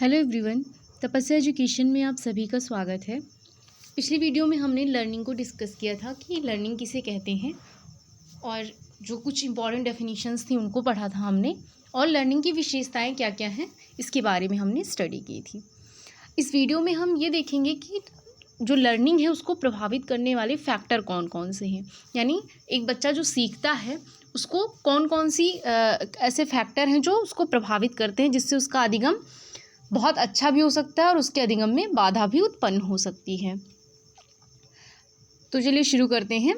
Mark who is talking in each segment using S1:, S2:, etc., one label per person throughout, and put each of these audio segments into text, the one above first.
S1: Hello everyone, तपस्या education में आप सभी का स्वागत है। पिछली वीडियो में हमने लर्निंग को डिस्कस किया था कि लर्निंग किसे कहते हैं और जो कुछ इंपॉर्टेंट डेफिनेशंस थी उनको पढ़ा था हमने, और लर्निंग की विशेषताएं क्या क्या हैं इसके बारे में हमने स्टडी की थी। इस वीडियो में हम ये देखेंगे कि जो लर्निंग है उसको प्रभावित करने वाले फैक्टर कौन कौन से हैं, यानी एक बच्चा जो सीखता है उसको कौन कौन सी ऐसे फैक्टर हैं जो उसको प्रभावित करते हैं, जिससे उसका अधिगम बहुत अच्छा भी हो सकता है और उसके अधिगम में बाधा भी उत्पन्न हो सकती है। तो चलिए शुरू करते हैं।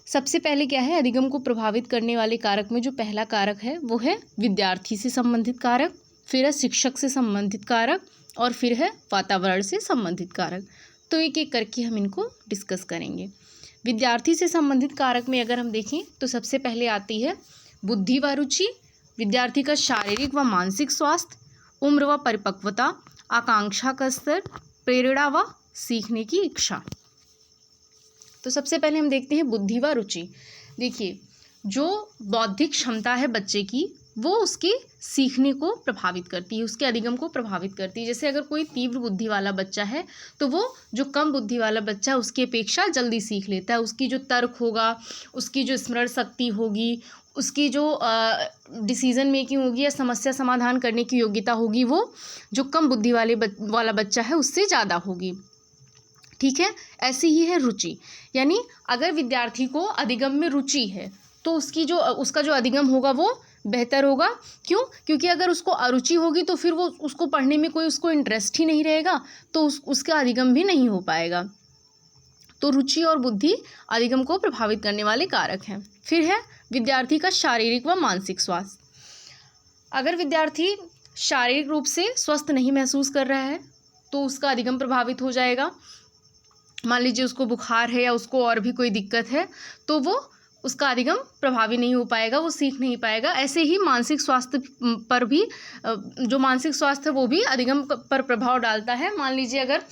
S1: सबसे पहले क्या है, अधिगम को प्रभावित करने वाले कारक में जो पहला कारक है वो है विद्यार्थी से संबंधित कारक, फिर है शिक्षक से संबंधित कारक और फिर है वातावरण से संबंधित कारक। तो एक एक करके हम इनको डिस्कस करेंगे। विद्यार्थी से संबंधित कारक में अगर हम देखें तो सबसे पहले आती है बुद्धि व रुचि, विद्यार्थी का शारीरिक व मानसिक स्वास्थ्य, उम्र व परिपक्वता, आकांक्षा का स्तर, प्रेरणा व सीखने की इच्छा। तो सबसे पहले हम देखते हैं बुद्धि व रुचि। देखिए, जो बौद्धिक क्षमता है बच्चे की वो उसके सीखने को प्रभावित करती है, उसके अधिगम को प्रभावित करती है। जैसे अगर कोई तीव्र बुद्धि वाला बच्चा है तो वो जो कम बुद्धि वाला बच्चा है उसकी अपेक्षा जल्दी सीख लेता है। उसकी जो तर्क होगा, उसकी जो स्मरण शक्ति होगी, उसकी जो डिसीज़न मेकिंग होगी या समस्या समाधान करने की योग्यता होगी, वो जो कम बुद्धि वाला बच्चा है उससे ज़्यादा होगी। ठीक है, ऐसी ही है रुचि। यानी अगर विद्यार्थी को अधिगम में रुचि है तो उसका जो अधिगम होगा वो बेहतर होगा। क्यों? क्योंकि अगर उसको अरुचि होगी तो फिर वो उसको पढ़ने में कोई उसको इंटरेस्ट ही नहीं रहेगा, तो उसका अधिगम भी नहीं हो पाएगा। तो रुचि और बुद्धि अधिगम को प्रभावित करने वाले कारक हैं। फिर है विद्यार्थी का शारीरिक व मानसिक स्वास्थ्य। अगर विद्यार्थी शारीरिक रूप से स्वस्थ नहीं महसूस कर रहा है तो उसका अधिगम प्रभावित हो जाएगा। मान लीजिए उसको बुखार है या उसको और भी कोई दिक्कत है तो वो उसका अधिगम प्रभावी नहीं हो पाएगा, वो सीख नहीं पाएगा। ऐसे ही मानसिक स्वास्थ्य पर भी, जो मानसिक स्वास्थ्य है वो भी अधिगम पर प्रभाव डालता है। मान लीजिए अगर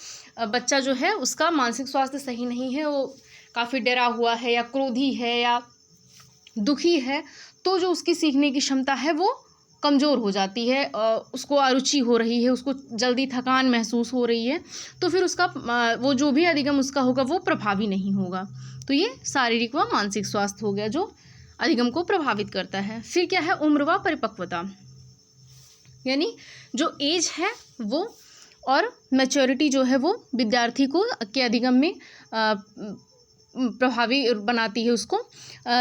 S1: बच्चा जो है उसका मानसिक स्वास्थ्य सही नहीं है, वो काफ़ी डरा हुआ है या क्रोधी है या दुखी है, तो जो उसकी सीखने की क्षमता है वो कमज़ोर हो जाती है, उसको अरुचि हो रही है, उसको जल्दी थकान महसूस हो रही है, तो फिर उसका वो जो भी अधिगम उसका होगा वो प्रभावी नहीं होगा। तो ये शारीरिक व मानसिक स्वास्थ्य हो गया जो अधिगम को प्रभावित करता है। फिर क्या है, उम्र व परिपक्वता, यानी जो एज है वो और मैच्योरिटी जो है वो विद्यार्थी को के अधिगम में प्रभावी बनाती है उसको।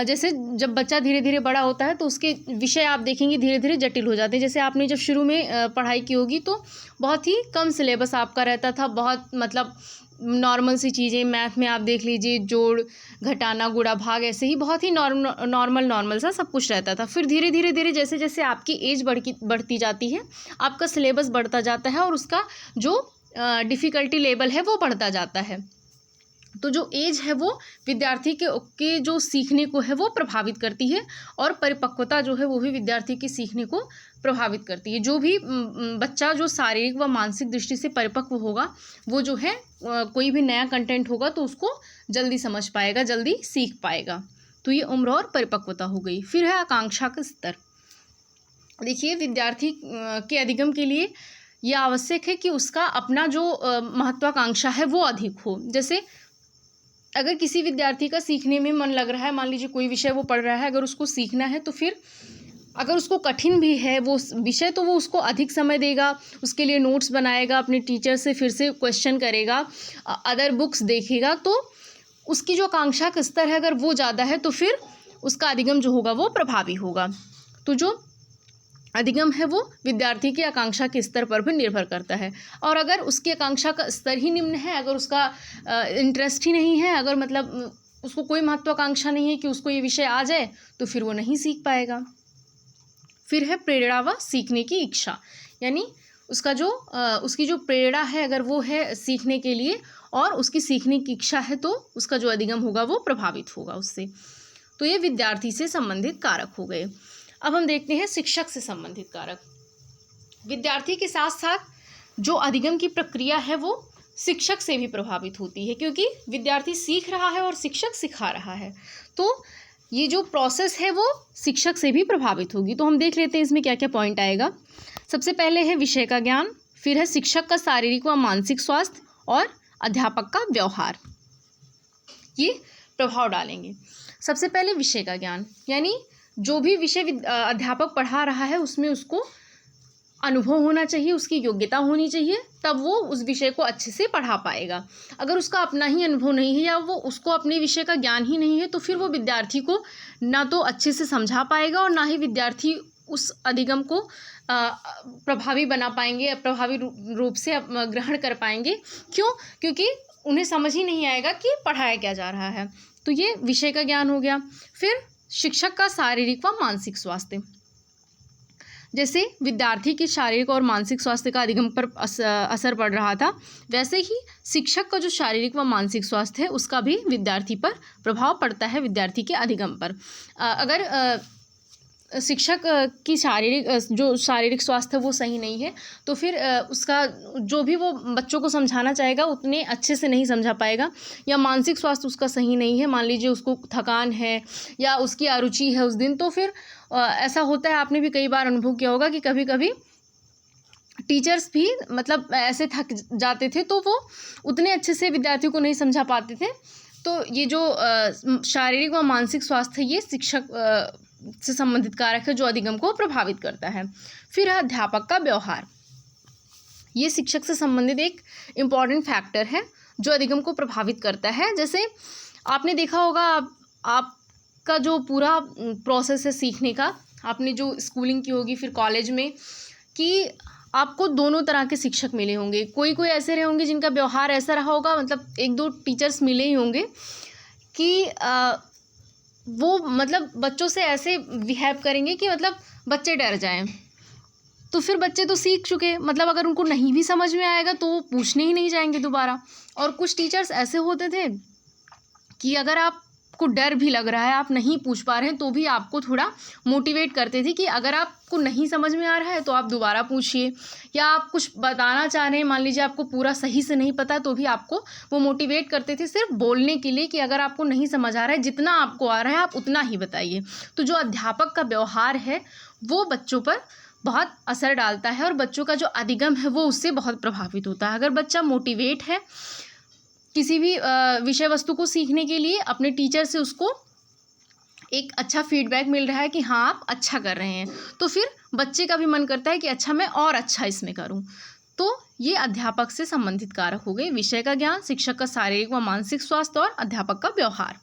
S1: जैसे जब बच्चा धीरे धीरे बड़ा होता है तो उसके विषय आप देखेंगे धीरे धीरे जटिल हो जाते हैं। जैसे आपने जब शुरू में पढ़ाई की होगी तो बहुत ही कम सिलेबस आपका रहता था, बहुत मतलब नॉर्मल सी चीज़ें। मैथ में आप देख लीजिए जोड़, घटाना, गुणा, भाग, ऐसे ही बहुत ही नॉर्मल सा सब कुछ रहता था। फिर धीरे धीरे जैसे जैसे आपकी एज बढ़ती जाती है, आपका सिलेबस बढ़ता जाता है और उसका जो डिफ़िकल्टी लेवल है वो बढ़ता जाता है। तो जो एज है वो विद्यार्थी के जो सीखने को है वो प्रभावित करती है, और परिपक्वता जो है वो भी विद्यार्थी के सीखने को प्रभावित करती है। जो भी बच्चा जो शारीरिक व मानसिक दृष्टि से परिपक्व होगा वो जो है कोई भी नया कंटेंट होगा तो उसको जल्दी समझ पाएगा, जल्दी सीख पाएगा। तो ये उम्र और परिपक्वता हो गई। फिर है आकांक्षा का स्तर। देखिए, विद्यार्थी के अधिगम के लिए यह आवश्यक है कि उसका अपना जो महत्वाकांक्षा है वो अधिक हो। जैसे अगर किसी विद्यार्थी का सीखने में मन लग रहा है, मान लीजिए कोई विषय वो पढ़ रहा है, अगर उसको सीखना है तो फिर अगर उसको कठिन भी है वो विषय तो वो उसको अधिक समय देगा, उसके लिए नोट्स बनाएगा, अपने टीचर से फिर से क्वेश्चन करेगा, अदर बुक्स देखेगा। तो उसकी जो आकांक्षा का स्तर है अगर वो ज़्यादा है तो फिर उसका अधिगम जो होगा वो प्रभावी होगा। तो जो अधिगम है वो विद्यार्थी की आकांक्षा के स्तर पर भी निर्भर करता है। और अगर उसकी आकांक्षा का स्तर ही निम्न है, अगर उसका इंटरेस्ट ही नहीं है, अगर मतलब उसको कोई महत्वाकांक्षा नहीं है कि उसको ये विषय आ जाए, तो फिर वो नहीं सीख पाएगा। फिर है प्रेरणा व सीखने की इच्छा, यानी उसकी जो प्रेरणा है अगर वो है सीखने के लिए और उसकी सीखने की इच्छा है तो उसका जो अधिगम होगा वो प्रभावित होगा उससे। तो ये विद्यार्थी से संबंधित कारक हो गए। अब हम देखते हैं शिक्षक से संबंधित कारक। विद्यार्थी के साथ साथ जो अधिगम की प्रक्रिया है वो शिक्षक से भी प्रभावित होती है, क्योंकि विद्यार्थी सीख रहा है और शिक्षक सिखा रहा है, तो ये जो प्रोसेस है वो शिक्षक से भी प्रभावित होगी। तो हम देख लेते हैं इसमें क्या क्या पॉइंट आएगा। सबसे पहले है विषय का ज्ञान, फिर है शिक्षक का शारीरिक व मानसिक स्वास्थ्य और अध्यापक का व्यवहार, ये प्रभाव डालेंगे। सबसे पहले विषय का ज्ञान, यानी जो भी विषय अध्यापक पढ़ा रहा है उसमें उसको अनुभव होना चाहिए, उसकी योग्यता होनी चाहिए, तब वो उस विषय को अच्छे से पढ़ा पाएगा। अगर उसका अपना ही अनुभव नहीं है या वो उसको अपने विषय का ज्ञान ही नहीं है तो फिर वो विद्यार्थी को ना तो अच्छे से समझा पाएगा और ना ही विद्यार्थी उस अधिगम को प्रभावी बना पाएंगे, प्रभावी रूप से ग्रहण कर पाएंगे। क्यों? क्योंकि उन्हें समझ ही नहीं आएगा कि पढ़ाया क्या जा रहा है। तो ये विषय का ज्ञान हो गया। फिर शिक्षक का शारीरिक व मानसिक स्वास्थ्य, जैसे विद्यार्थी के शारीरिक और मानसिक स्वास्थ्य का अधिगम पर असर पड़ रहा था, वैसे ही शिक्षक का जो शारीरिक व मानसिक स्वास्थ्य है उसका भी विद्यार्थी पर प्रभाव पड़ता है, विद्यार्थी के अधिगम पर। अगर शिक्षक की जो शारीरिक स्वास्थ्य वो सही नहीं है तो फिर उसका जो भी वो बच्चों को समझाना चाहेगा उतने अच्छे से नहीं समझा पाएगा, या मानसिक स्वास्थ्य उसका सही नहीं है, मान लीजिए उसको थकान है या उसकी अरुचि है उस दिन, तो फिर ऐसा होता है, आपने भी कई बार अनुभव किया होगा कि कभी कभी टीचर्स भी मतलब ऐसे थक जाते थे तो वो उतने अच्छे से विद्यार्थियों को नहीं समझा पाते थे। तो ये जो शारीरिक व मानसिक स्वास्थ्य ये शिक्षक से संबंधित कारक है जो अधिगम को प्रभावित करता है। फिर है अध्यापक का व्यवहार, ये शिक्षक से संबंधित एक इम्पॉर्टेंट फैक्टर है जो अधिगम को प्रभावित करता है। जैसे आपने देखा होगा, आपका जो पूरा प्रोसेस है सीखने का, आपने जो स्कूलिंग की होगी फिर कॉलेज में, कि आपको दोनों तरह के शिक्षक मिले होंगे। कोई ऐसे रहे होंगे जिनका व्यवहार ऐसा रहा होगा, मतलब एक दो टीचर्स मिले ही होंगे कि वो मतलब बच्चों से ऐसे बिहेव करेंगे कि मतलब बच्चे डर जाएं। तो फिर बच्चे तो सीख चुके, मतलब अगर उनको नहीं भी समझ में आएगा तो वो पूछने ही नहीं जाएंगे दोबारा। और कुछ टीचर्स ऐसे होते थे कि अगर आपको डर भी लग रहा है, आप नहीं पूछ पा रहे हैं, तो भी आपको थोड़ा मोटिवेट करते थे कि अगर आपको नहीं समझ में आ रहा है तो आप दोबारा पूछिए, या आप कुछ बताना चाह रहे हैं, मान लीजिए आपको पूरा सही से नहीं पता, तो भी आपको वो मोटिवेट करते थे सिर्फ बोलने के लिए कि अगर आपको नहीं समझ आ रहा है, जितना आपको आ रहा है आप उतना ही बताइए। तो जो अध्यापक का व्यवहार है वो बच्चों पर बहुत असर डालता है और बच्चों का जो अधिगम है वो उससे बहुत प्रभावित होता है। अगर बच्चा मोटिवेट है किसी भी विषय वस्तु को सीखने के लिए, अपने टीचर से उसको एक अच्छा फीडबैक मिल रहा है कि हाँ आप अच्छा कर रहे हैं, तो फिर बच्चे का भी मन करता है कि अच्छा मैं और अच्छा इसमें करूं। तो ये अध्यापक से संबंधित कारक हो गए, विषय का ज्ञान, शिक्षक का शारीरिक व मानसिक स्वास्थ्य और अध्यापक का व्यवहार।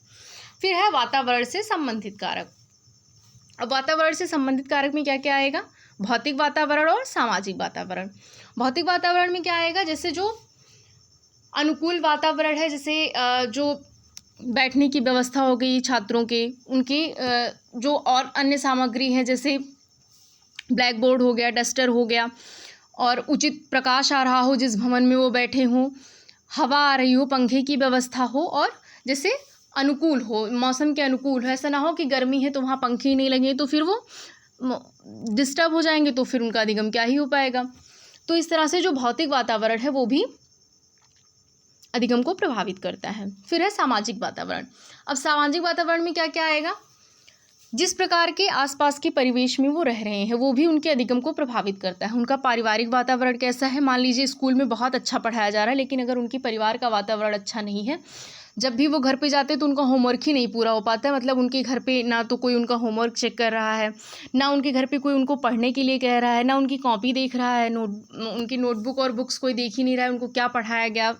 S1: फिर है वातावरण से संबंधित कारक। अब वातावरण से संबंधित कारक में क्या क्या आएगा? भौतिक वातावरण और सामाजिक वातावरण। भौतिक वातावरण में क्या आएगा? जैसे जो अनुकूल वातावरण है, जैसे जो बैठने की व्यवस्था हो गई छात्रों के, उनके जो और अन्य सामग्री हैं जैसे ब्लैक बोर्ड हो गया, डस्टर हो गया, और उचित प्रकाश आ रहा हो जिस भवन में वो बैठे हों, हवा आ रही हो, पंखे की व्यवस्था हो, और जैसे अनुकूल हो, मौसम के अनुकूल हो, ऐसा ना हो कि गर्मी है तो वहाँ पंखे ही नहीं लगे तो फिर वो डिस्टर्ब हो जाएंगे, तो फिर उनका अधिगम क्या ही हो पाएगा। तो इस तरह से जो भौतिक वातावरण है वो भी अधिगम को प्रभावित करता है। फिर है सामाजिक वातावरण। अब सामाजिक वातावरण में क्या क्या आएगा? जिस प्रकार के आसपास के परिवेश में वो रह रहे हैं वो भी उनके अधिगम को प्रभावित करता है। उनका पारिवारिक वातावरण कैसा है? मान लीजिए स्कूल में बहुत अच्छा पढ़ाया जा रहा है, लेकिन अगर उनके परिवार का वातावरण अच्छा नहीं है, जब भी वो घर पे जाते हैं तो उनका होमवर्क ही नहीं पूरा हो पाता है। मतलब उनके घर पे ना तो कोई उनका होमवर्क चेक कर रहा है, ना उनके घर पे कोई उनको पढ़ने के लिए कह रहा है, ना उनकी कॉपी देख रहा है, उनकी नोटबुक और बुक्स कोई देख ही नहीं रहा है उनको क्या पढ़ाया गया,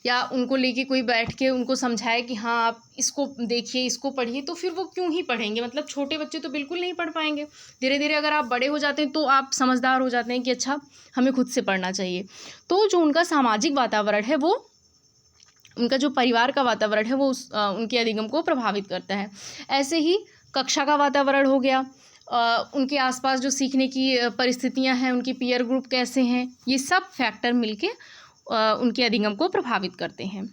S1: या उनको लेके कोई बैठ के उनको समझाए कि हाँ आप इसको देखिए, इसको पढ़िए, तो फिर वो क्यों ही पढ़ेंगे? मतलब छोटे बच्चे तो बिल्कुल नहीं पढ़ पाएंगे। धीरे धीरे अगर आप बड़े हो जाते हैं तो आप समझदार हो जाते हैं कि अच्छा हमें खुद से पढ़ना चाहिए। तो जो उनका सामाजिक वातावरण है वो, उनका जो परिवार का वातावरण है वो उनके अधिगम को प्रभावित करता है। ऐसे ही कक्षा का वातावरण हो गया, उनके आसपास जो सीखने की परिस्थितियां हैं, उनकी पीयर ग्रुप कैसे हैं, ये सब फैक्टर मिलके उनके अधिगम को प्रभावित करते हैं।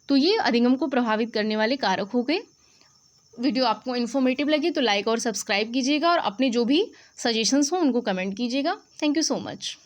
S1: तो ये अधिगम को प्रभावित करने वाले कारक हो गए। वीडियो आपको इन्फॉर्मेटिव लगी तो लाइक और सब्सक्राइब कीजिएगा, और अपने जो भी सजेशंस हों उनको कमेंट कीजिएगा। Thank you so much.